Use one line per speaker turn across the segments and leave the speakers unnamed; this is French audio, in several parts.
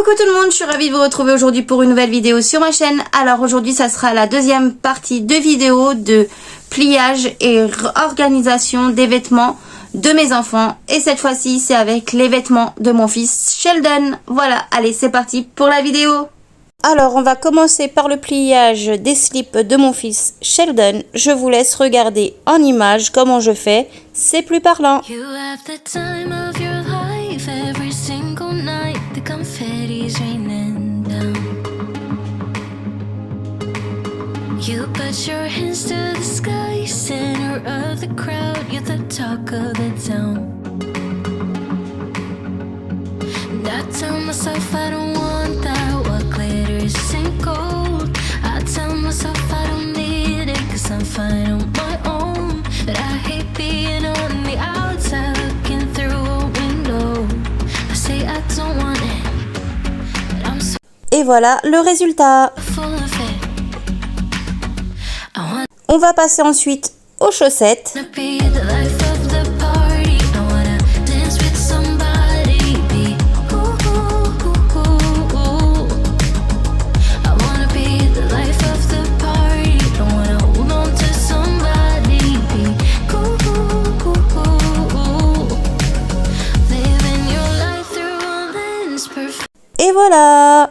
Coucou tout le monde, je suis ravie de vous retrouver aujourd'hui pour une nouvelle vidéo sur ma chaîne. Alors aujourd'hui ça sera la deuxième partie de vidéo de pliage et organisation des vêtements de mes enfants. Et cette fois-ci c'est avec les vêtements de mon fils Sheldon. Voilà, allez c'est parti pour la vidéo. Alors on va commencer par le pliage des slips de mon fils Sheldon. Je vous laisse regarder en image comment je fais, c'est plus parlant.
Every single night, the confetti's raining down. You put your hands to the sky, center of the crowd, you're the talk of the town. And I tell myself I don't want that, what glitters isn't gold. I tell myself I don't need it, cause I'm fine on my own. But I hate being on the outside looking through a window.
Et voilà le résultat. On va passer ensuite aux chaussettes. Et voilà.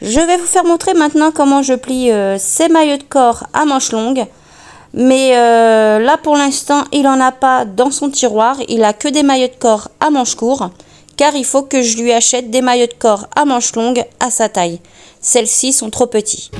Je vais vous faire montrer maintenant comment je plie ces maillots de corps à manches longues. Mais là pour l'instant il n'en a pas dans son tiroir. Il a que des maillots de corps à manches courtes. Car il faut que je lui achète des maillots de corps à manches longues à sa taille. Celles-ci sont trop petits.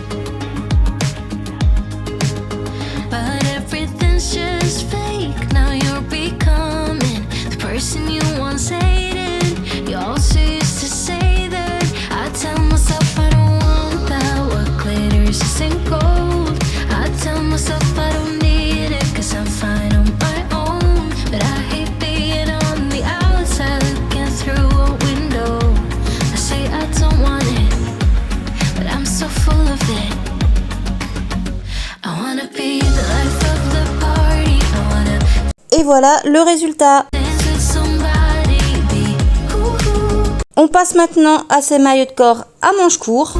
Et voilà le résultat. On passe maintenant à ces maillots de corps à manches courtes.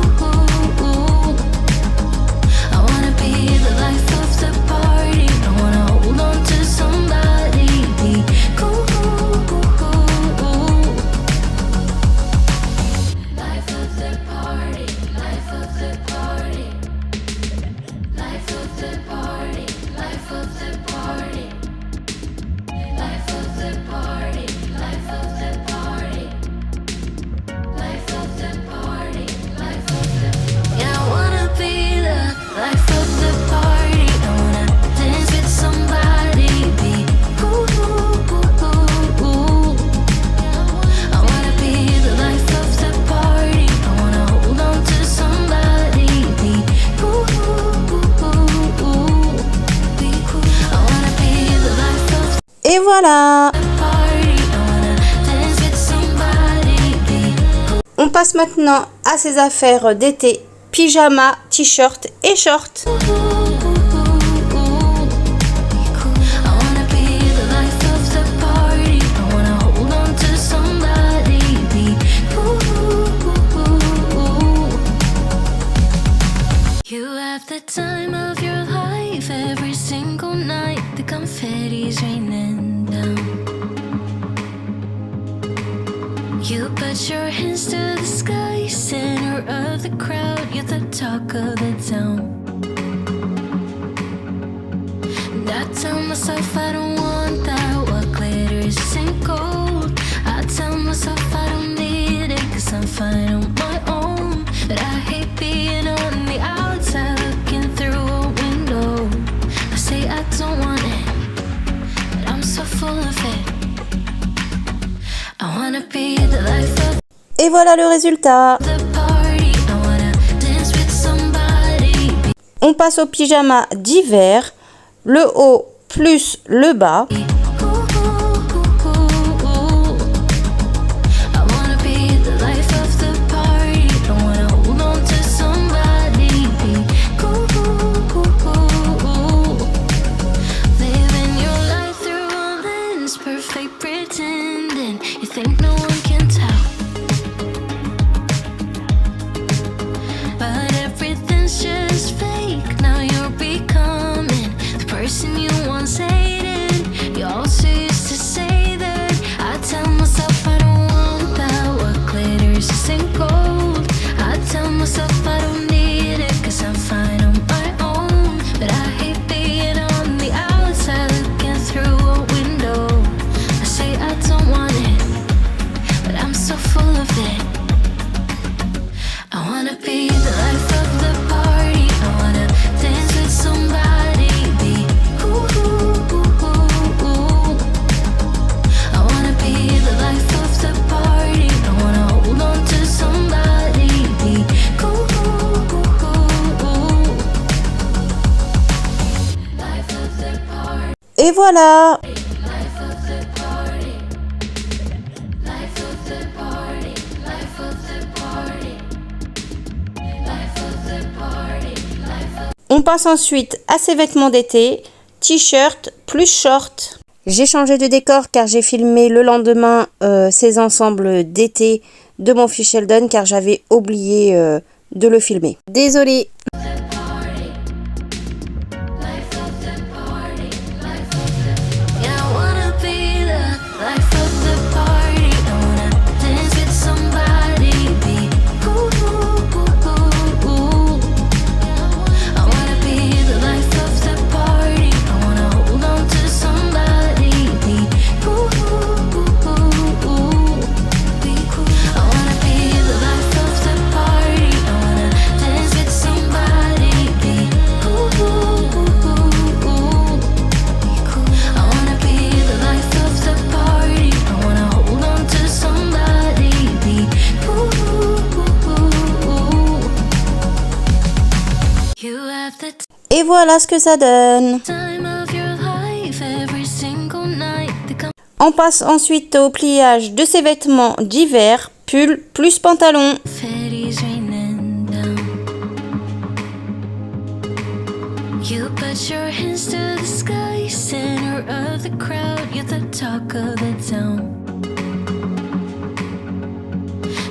Et voilà. On passe maintenant à ses affaires d'été, pyjama, t-shirt et shorts.
You put your hands to the sky, center of the crowd, you're the talk of the town. And I tell myself I don't want that, what glitters isn't gold. I tell myself I don't need it, cause I'm fine on my own. But I hate being on the outside looking through a window. I say I don't want it, but I'm so full of it.
Et voilà le résultat. On passe au pyjama d'hiver, le haut plus le bas.
think
Et voilà! On passe ensuite à ses vêtements d'été, t-shirt plus short. J'ai changé de décor car j'ai filmé le lendemain ces ensembles d'été de mon fils Sheldon car j'avais oublié de le filmer. Désolée. Et voilà ce que ça donne. On passe ensuite au pliage de ses vêtements d'hiver, pull plus pantalon. You put your hands to the sky, center of the crowd, you're the talk of the town.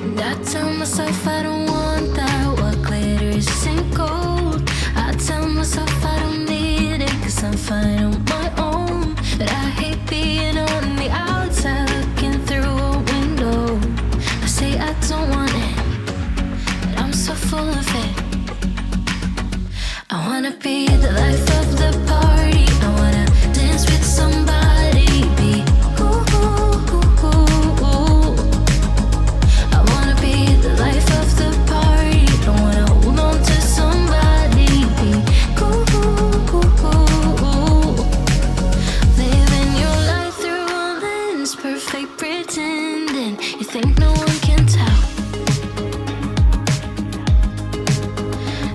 And I tell myself I don't want that, what glitters isn't gold. I tell myself I don't need it, cause I'm fine on my own. But I hate being on the outside, looking through a window. I say I don't want it, but I'm so full of it. I wanna be the life of the party, I wanna dance with somebody, be ooh, ooh, ooh, ooh, ooh. I wanna be the life of the party, I wanna hold on to somebody, be ooh, ooh, ooh, ooh, ooh. Living your life through a lens, perfect pretending, you think no one can tell.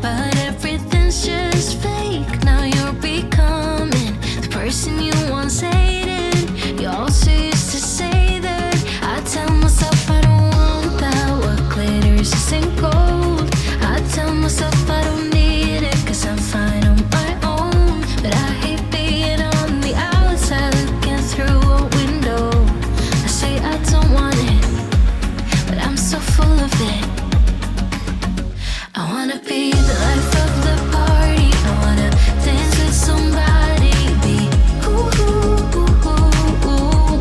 But everything's just fake, now you're becoming the person you once hated. You also used to say that. I tell myself I don't want that, what glitters isn't gold. I tell myself I don't need it, cause I'm fine on my own. But I hate being on the outside, looking through a window. I say I don't want it, but I'm so full of it. I wanna be the life of the party, I wanna dance with somebody, be ooh, ooh, ooh, ooh, ooh.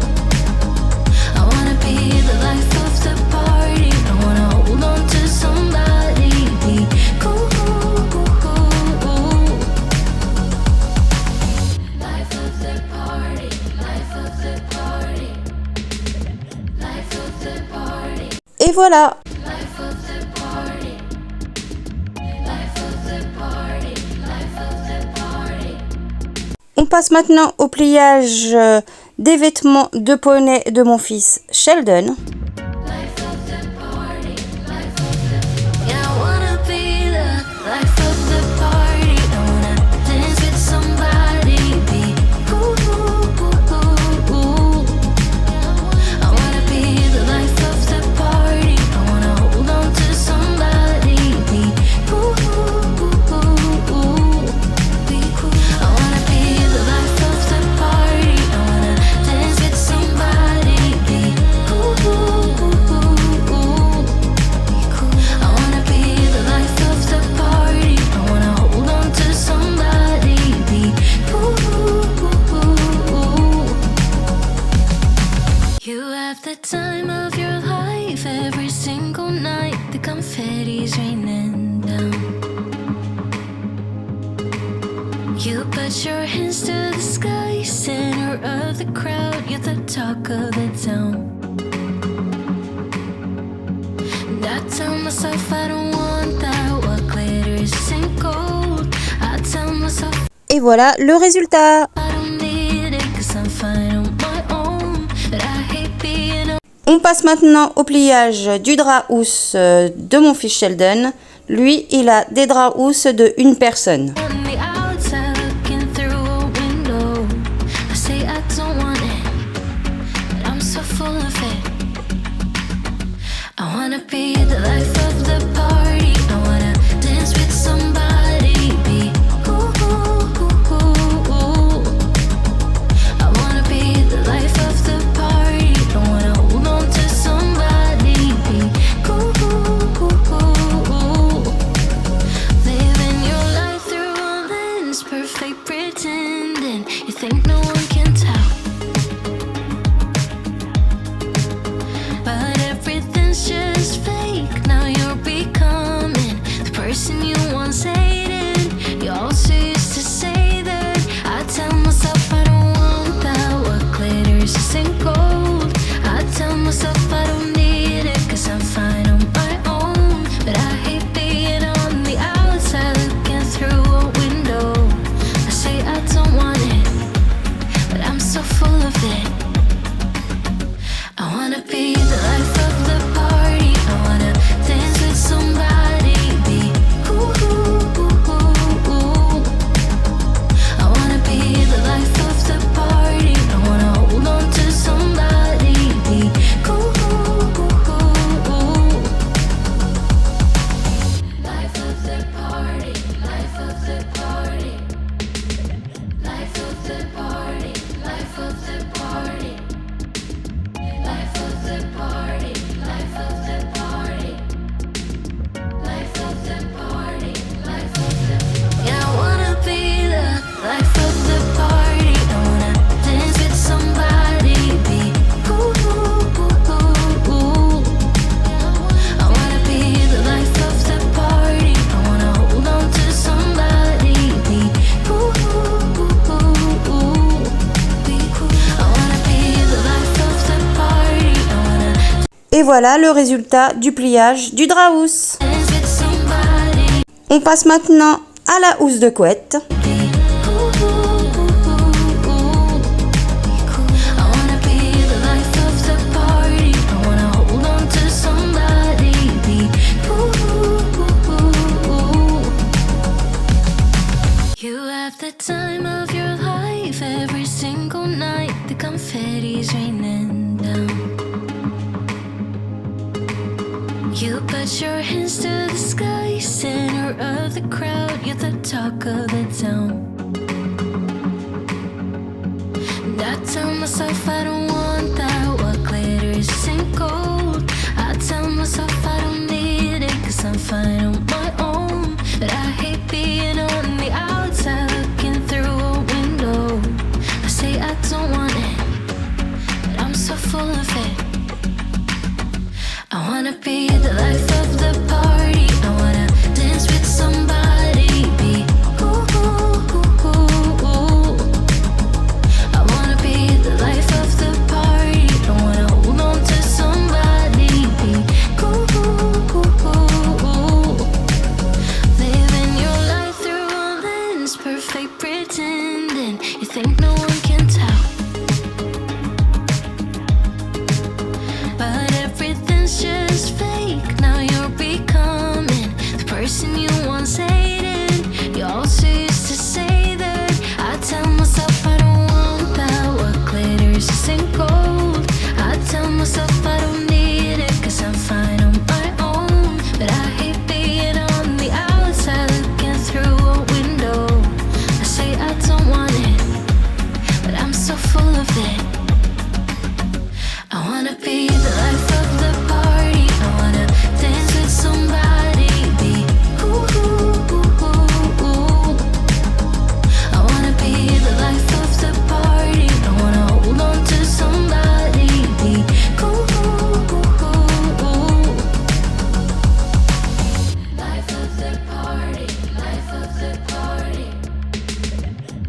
I wanna be the life of the party, I wanna hold on to somebody, be ooh, ooh, ooh, ooh. Life of the party, life of the party, life of the party. Et voilà. Life of the party. Life of the party. Life of the party. On passe maintenant au pliage des vêtements de poney de mon fils Sheldon.
Life of the party, life of the yeah, I wanna be the life of the party. I wanna dance with somebody, be ooh, ooh, ooh, ooh. I wanna be the life of the party. I wanna hold on to somebody, be ooh, ooh, ooh, ooh. Be cool. I wanna be the life of the party. I wanna dance with somebody, be ooh, ooh, ooh, ooh. Be cool. I wanna be the life of the party. I wanna hold on to somebody, be ooh, ooh, ooh, ooh. You have the time of your life every single night. The confetti's raining down. You put your hands to the sky, center of the crowd, you're the talk of the town. And I tell myself I don't want that, what glitters isn't gold. I tell myself
Et voilà le résultat.
I don't need it, cause I'm fine on my own. But I hate being
On passe maintenant au pliage du drap housse de mon fils Sheldon. Lui, il a des draps housses de une personne.
on the outside, looking through a window. I wanna be the life of the party. I wanna dance with somebody. Be ooh, ooh, ooh, ooh, ooh. I wanna be the life of the party. I wanna hold on to somebody. Be ooh, ooh, ooh, ooh, ooh. Living your life through a lens, perfect pretending. You think no one can tell, but everything's just fake. Now you're becoming the person you once hated. You also used to say that. I tell myself I don't want that. What glitters isn't gold. I tell myself I don't need it, 'cause I'm fine on my own. But I hate being on the outside looking through a window. I say I don't want it, but I'm so full of it. I wanna be the life of the party. I wanna dance with somebody. Be ooh, ooh, ooh, ooh, ooh. I wanna be the life of the party. I wanna hold on to somebody. Be ooh, ooh, ooh, ooh, ooh. Life of the party. Life of the party. Life of the party. Life of the party. Life of the party, life of the party, life of the party, life of the party. Yeah, I wanna be the life of the party. I wanna dance with somebody. Be ooh, ooh, ooh, ooh, ooh. I wanna be the life of the party. I wanna hold on to somebody. Be ooh, ooh, ooh, ooh, ooh. Be cool. I wanna be the life of the party. I wanna
Et voilà le résultat du pliage du drap housse.
dance with somebody.
On passe maintenant à la housse de couette.
Be ooh, ooh, ooh, ooh, ooh. Be cool. I wanna be the life of the party. I wanna hold on to somebody. Be ooh, ooh, ooh, ooh, ooh. You have the time of your life every single night. The confetti's raining down. You put your hands to the sky, center of the crowd. You're the talk of the town. And I tell myself I don't want that. What glitters isn't gold. I tell myself I don't need it, 'cause I'm fine on my own. But I hate being on the outside looking through a window. I say I don't want it, but I'm so full of it. I wanna be the life of the party. I wanna dance with somebody. Be ooh, ooh, ooh, ooh, ooh. I wanna be the life of the party. I wanna hold on to somebody. Be ooh, ooh, ooh, ooh, ooh. Living your life through a lens, perfect pretending. You think no one can tell, but everything's just fake. Now you're becoming the person you once hated. You also used to say that. I tell myself I don't want that. What glitters isn't gold. I tell myself I don't need it, 'cause I'm fine on my own. But I hate being on the outside looking through a window. I say I don't want it, but I'm so full of it. I wanna be the life of the party. I wanna dance with somebody. Be ooh, ooh, ooh, ooh, ooh. I wanna be the life of the party. I wanna hold on to somebody. Be ooh, ooh, ooh, ooh, ooh. Life of the party, life of the party,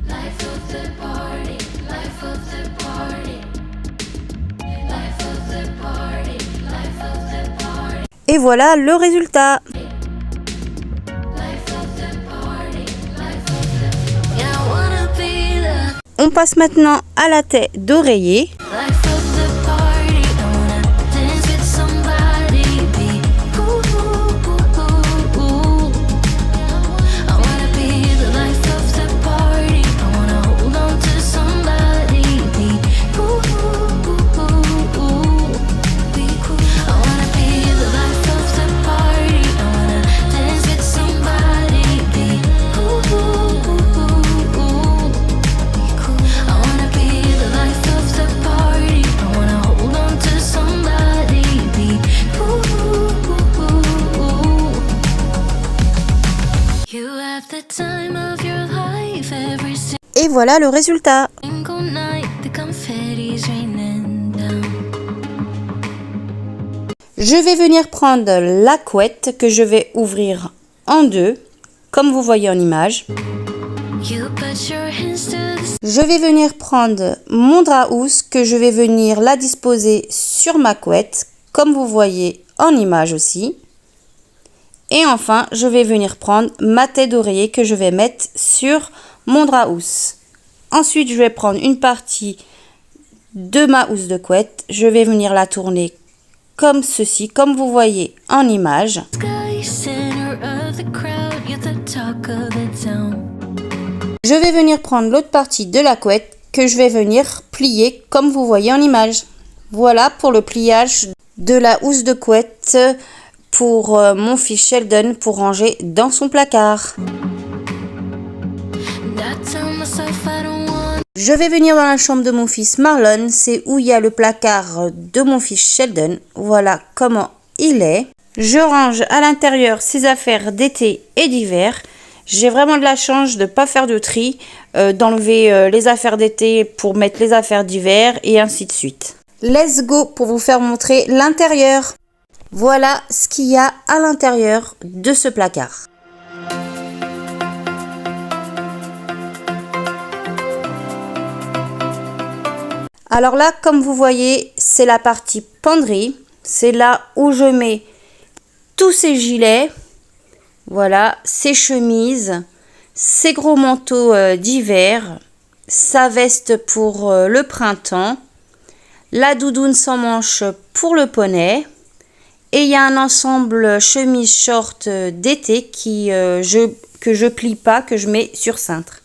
life of the party, life of the party. Life of the party, life of the party,
Et voilà le résultat.
life of the party, life of the party. Yeah, I wanna be the
On passe maintenant à la tête d'oreiller.
life of the party. I wanna dance with somebody. Be ooh, ooh, ooh, ooh, ooh. I wanna be the life of the party. I wanna hold on to somebody. Be ooh, ooh, ooh, ooh, ooh. Be cool. I wanna be the life
voilà le résultat.
Single night, the confetti's raining down.
Je vais venir prendre la couette que je vais ouvrir en deux, comme vous voyez en image.
You put your hands to the
Je vais venir prendre mon drap housse que je vais venir la disposer sur ma couette, comme vous voyez en image aussi. Et enfin, je vais venir prendre ma tête d'oreiller que je vais mettre sur mon drap housse. Ensuite, je vais prendre une partie de ma housse de couette. Je vais venir la tourner comme ceci, comme vous voyez en image.
sky, center of the crowd, you're the talk of the town.
Je vais venir prendre l'autre partie de la couette que je vais venir plier comme vous voyez en image. Voilà pour le pliage de la housse de couette pour mon fils Sheldon pour ranger dans son placard.
I tell myself I don't want.
Je vais venir dans la chambre de mon fils Marlon, c'est où il y a le placard de mon fils Sheldon. Voilà comment il est. Je range à l'intérieur ses affaires d'été et d'hiver. J'ai vraiment de la chance de ne pas faire de tri, d'enlever les affaires d'été pour mettre les affaires d'hiver et ainsi de suite. Let's go pour vous faire montrer l'intérieur. Voilà ce qu'il y a à l'intérieur de ce placard. Alors là, comme vous voyez, c'est la partie penderie. C'est là où je mets tous ces gilets. Voilà, ces chemises, ces gros manteaux d'hiver, sa veste pour le printemps, la doudoune sans manches pour le poney. Et il y a un ensemble chemise short d'été que je plie pas, que je mets sur cintre.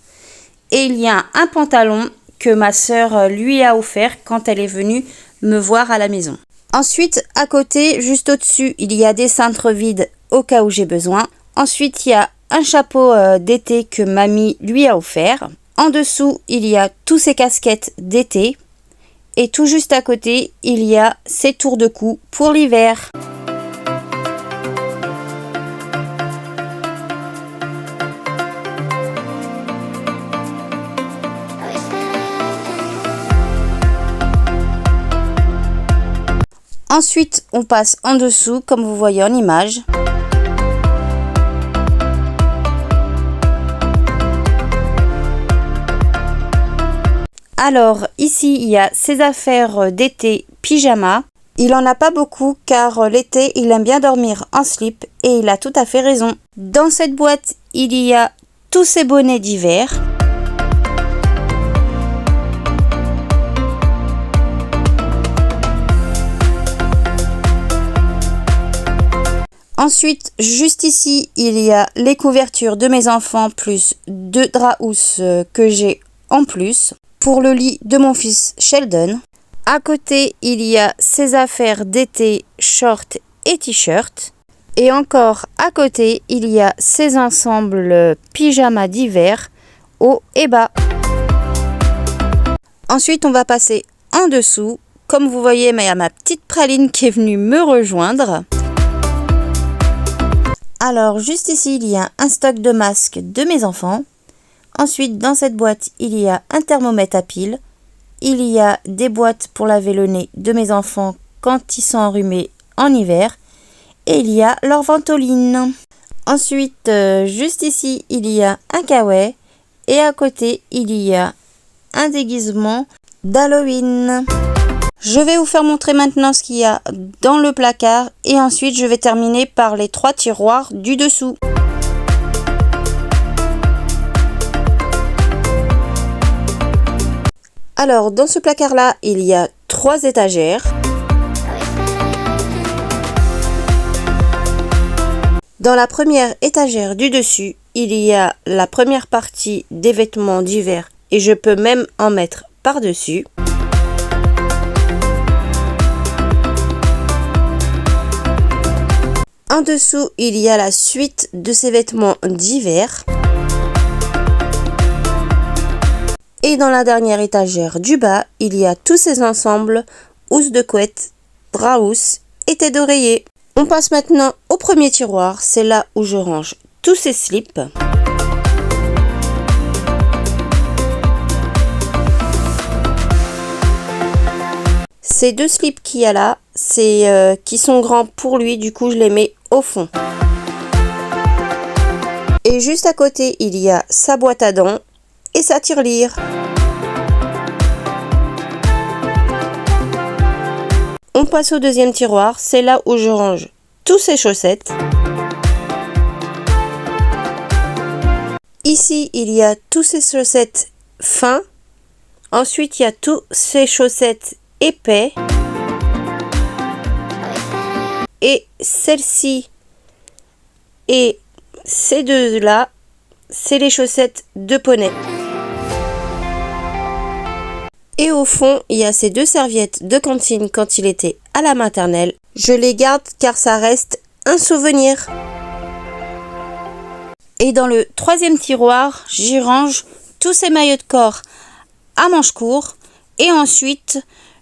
Et il y a un pantalon que ma sœur lui a offert quand elle est venue me voir à la maison. Ensuite, à côté, juste au-dessus, il y a des cintres vides au cas où j'ai besoin. Ensuite, il y a un chapeau d'été que mamie lui a offert. En dessous, il y a tous ces casquettes d'été. Et tout juste à côté, il y a ces tours de cou pour l'hiver. Ensuite, on passe en dessous, comme vous voyez en image. Alors, ici, il y a ces affaires d'été pyjama. Il en a pas beaucoup car l'été, il aime bien dormir en slip et il a tout à fait raison. Dans cette boîte, il y a tous ces bonnets d'hiver. Ensuite, juste ici, il y a les couvertures de mes enfants plus 2 draps housses que j'ai en plus pour le lit de mon fils Sheldon. À côté, il y a ces affaires d'été, shorts et t-shirts. Et encore à côté, il y a ces ensembles pyjama d'hiver haut et bas. Ensuite, on va passer en dessous. Comme vous voyez, il y a ma petite praline qui est venue me rejoindre. Alors, juste ici, il y a un stock de masques de mes enfants. Ensuite, dans cette boîte, il y a un thermomètre à piles. Il y a des boîtes pour laver le nez de mes enfants quand ils sont enrhumés en hiver. Et il y a leur ventoline. Ensuite, juste ici, il y a un kawaii. Et à côté, il y a un déguisement d'Halloween. Je vais vous faire montrer maintenant ce qu'il y a dans le placard. Et ensuite, je vais terminer par les 3 tiroirs du dessous. Alors, dans ce placard-là, il y a 3 étagères. Dans la première étagère du dessus, il y a la première partie des vêtements d'hiver et je peux même en mettre par-dessus. En dessous, il y a la suite de ces vêtements d'hiver. Et dans la dernière étagère du bas, il y a tous ces ensembles, housse de couette, drap housse et tête d'oreiller. On passe maintenant au premier tiroir, c'est là où je range tous ces slips. Ces deux slips qu'il y a là, c'est qui sont grands pour lui, du coup je les mets au fond. Et juste à côté, il y a sa boîte à dents et sa tirelire. On passe au deuxième tiroir, c'est là où je range tous ses chaussettes. Ici, il y a tous ces chaussettes fins. Ensuite, il y a tous ces chaussettes épais. Et celle-ci et ces deux-là, c'est les chaussettes de poney. Et au fond, il y a ces deux serviettes de cantine quand il était à la maternelle. Je les garde car ça reste un souvenir. Et dans le troisième tiroir, j'y range tous ces maillots de corps à manches courtes. Et ensuite,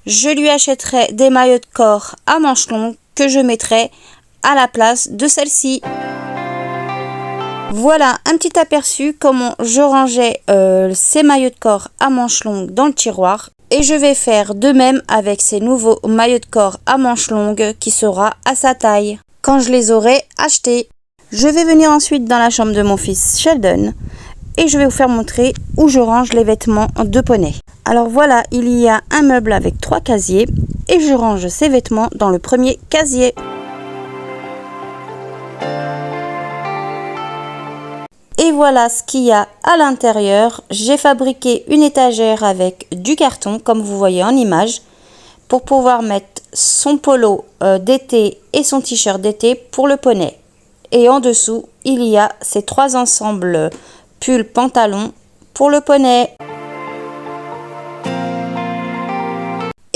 je lui achèterai des maillots de corps à manches longues que je mettrai à la place de celle-ci. Voilà un petit aperçu comment je rangeais ces maillots de corps à manches longues dans le tiroir. Et je vais faire de même avec ces nouveaux maillots de corps à manches longues qui sera à sa taille quand je les aurai achetés. Je vais venir ensuite dans la chambre de mon fils Sheldon et je vais vous faire montrer où je range les vêtements de poney. Alors voilà, il y a un meuble avec 3 casiers et je range ses vêtements dans le premier casier. Et voilà ce qu'il y a à l'intérieur. J'ai fabriqué une étagère avec du carton, comme vous voyez en image, pour pouvoir mettre son polo d'été et son t-shirt d'été pour le poney. Et en dessous, il y a ces 3 ensembles pull pantalon pour le poney.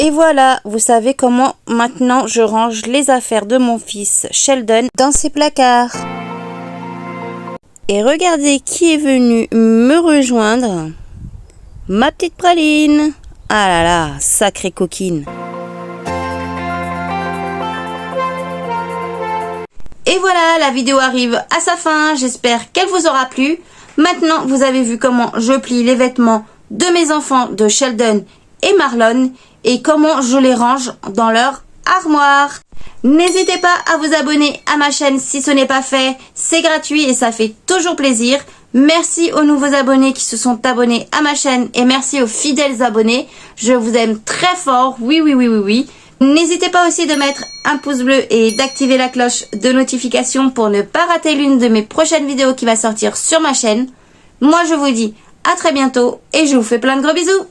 Et voilà, vous savez comment maintenant je range les affaires de mon fils Sheldon dans ses placards. Et regardez qui est venu me rejoindre. Ma petite praline. Ah là là, sacrée coquine. Et voilà, la vidéo arrive à sa fin. J'espère qu'elle vous aura plu. Maintenant, vous avez vu comment je plie les vêtements de mes enfants, de Sheldon et Marlon, et comment je les range dans leur armoire. N'hésitez pas à vous abonner à ma chaîne si ce n'est pas fait, c'est gratuit et ça fait toujours plaisir. Merci aux nouveaux abonnés qui se sont abonnés à ma chaîne et merci aux fidèles abonnés. Je vous aime très fort, oui. N'hésitez pas aussi de mettre un pouce bleu et d'activer la cloche de notification pour ne pas rater l'une de mes prochaines vidéos qui va sortir sur ma chaîne. Moi je vous dis à très bientôt et je vous fais plein de gros bisous.